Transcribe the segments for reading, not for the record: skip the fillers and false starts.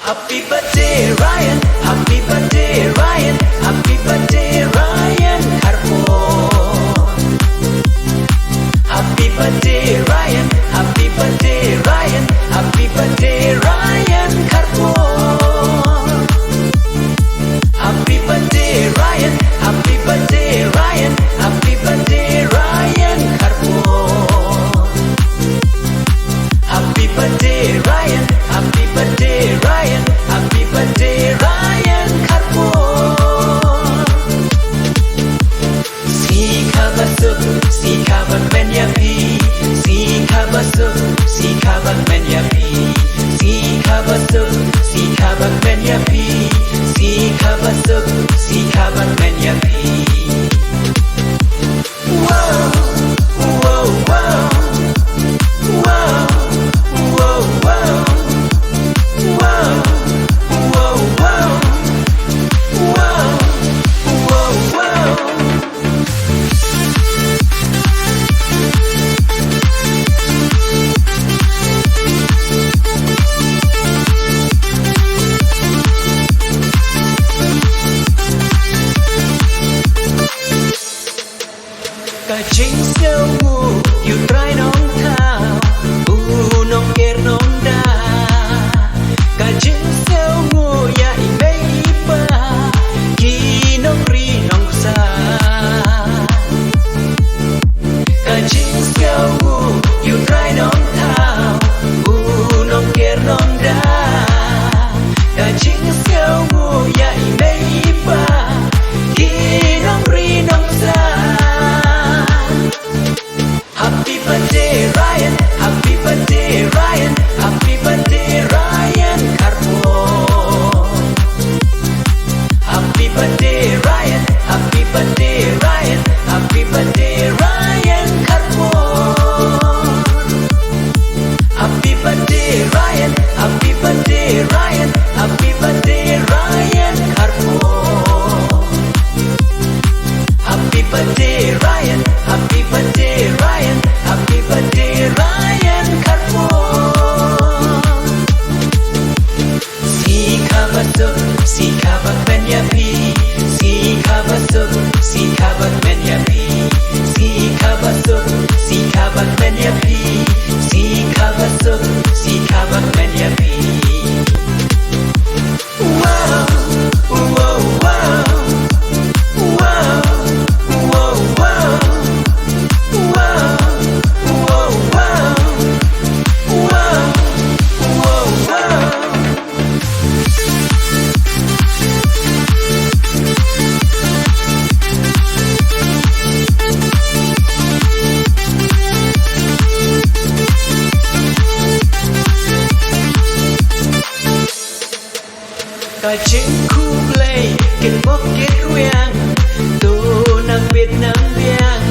Happy birthday Ryan, happy birthday Ryan, happy birthday Ryan Kharpor. Happy birthday Ryan, happy birthday Ryan, happy birthday Ryan Kharpor. Happy birthday Ryan, happy birthday Ryan, happy birthday Ryan Kharpor. Happy birthday Ryan, happy birthday Ryan, happy birthday Ryan Kharpor. Sika basuk, sika bak ben yapi, sika basuk, sika bak ben yapi, sika basuk, sika bak ben yapi, sika basuk, sika bak ben yapi. Wow, wow, wow, wow, wow, wow, wow, wow, wow, wow, wow, wow. Cả chính siêu ngu yêu trai nóng thao nóng kẹt nóng đa. Cả chính siêu ngu ya imei ba khi nóng ri nóng xa. Cả chính siêu ngu yêu trai nóng thao nóng kẹt nóng đa. Cả chính siêu ngu ya imei ba khi nóng ri nóng xa. Happy birthday Ryan, happy birthday Ryan, happy birthday Ryan Kharpor. Happy birthday Ryan, happy birthday Ryan, happy birthday Ryan Kharpor. Happy birthday Ryan, happy birthday Ryan, happy birthday Ryan Kharpor. Happy birthday Ryan, happy birthday Ryan, happy birthday Ryan Kharpor. Sika basuk, sika bak ben yapi, sika basuk, sika bak ben yapi, sika basuk, sika bak ben yapi, sika basuk, sika bak ben yapi. Wow, wow, wow. Wow, wow, wow, wow, wow, wow, wow, wow. Cả chính khu play kết bốc kết riêng tô nang Việt Nam biang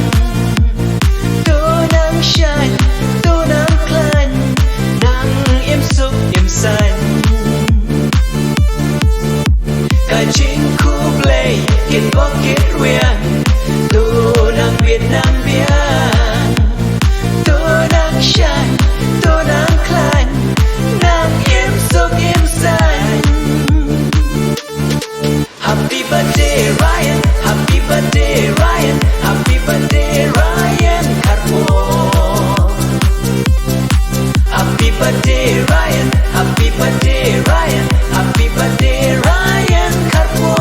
tô nang shine tô nang clan nang em suk em xanh. Cả chính khu play kết bốc kết riêng tô nang Việt Nam biang tô nang shine tô nang clan nang em suk em xanh. Happy birthday Ryan, happy birthday Ryan, happy birthday Ryan Kharpor. Happy birthday Ryan, happy birthday Ryan, happy birthday Ryan Kharpor.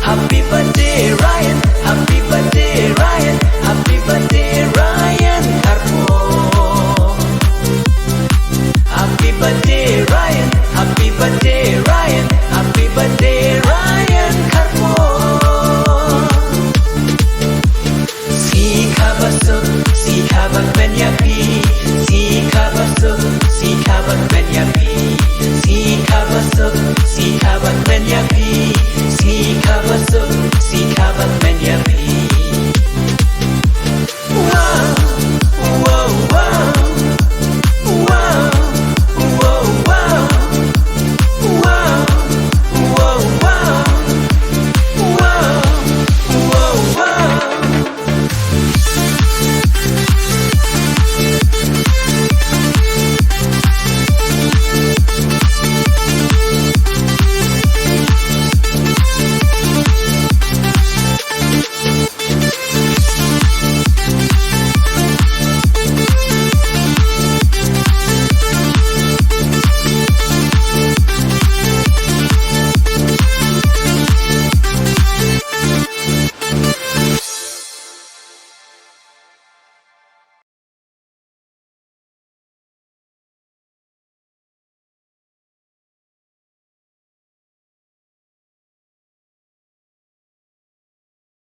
Happy birthday Ryan, happy birthday Ryan, happy birthday Ryan Kharpor. Happy birthday